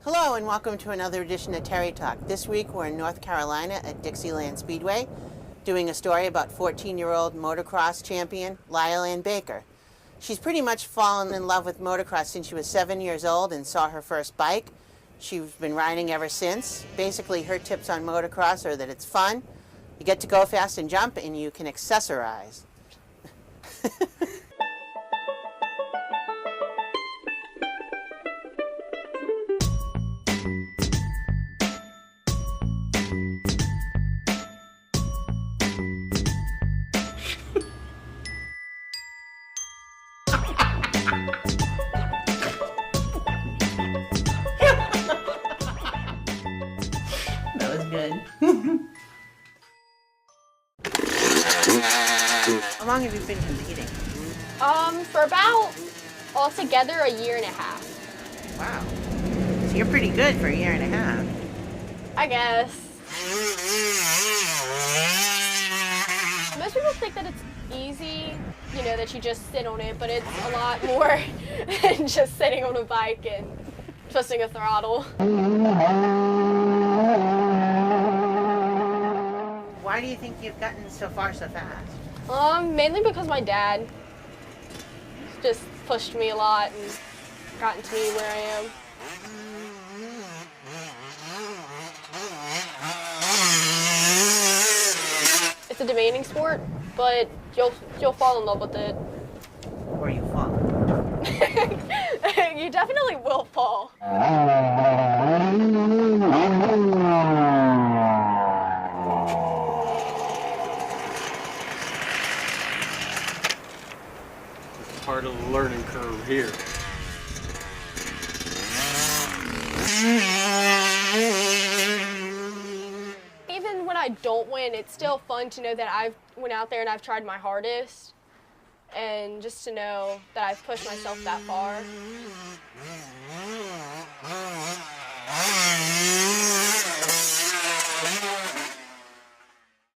Hello and welcome to another edition of Teri Talk. This week we're in North Carolina at Dixieland Speedway doing a story about 14-year-old motocross champion Lyle Ann Baker. She's pretty much fallen in love with motocross since she was 7 years old and saw her first bike. She's been riding ever since. Basically, her tips on motocross are that it's fun, you get to go fast and jump, and you can accessorize. That was good. How long have you been competing? For about, altogether, a year and a half. Wow. So you're pretty good for a year and a half. I guess. Most people think that it's easy, you know, that you just sit on it, but it's a lot more than just sitting on a bike and twisting a throttle. Why do you think you've gotten so far so fast? Mainly because my dad just pushed me a lot and gotten to me where I am. It's a demanding sport, but you'll fall in love with it. Or you fall? You definitely will fall. Part of the learning curve here. Even when I don't win, it's still fun to know that I've went out there and I've tried my hardest, and just to know that I've pushed myself that far.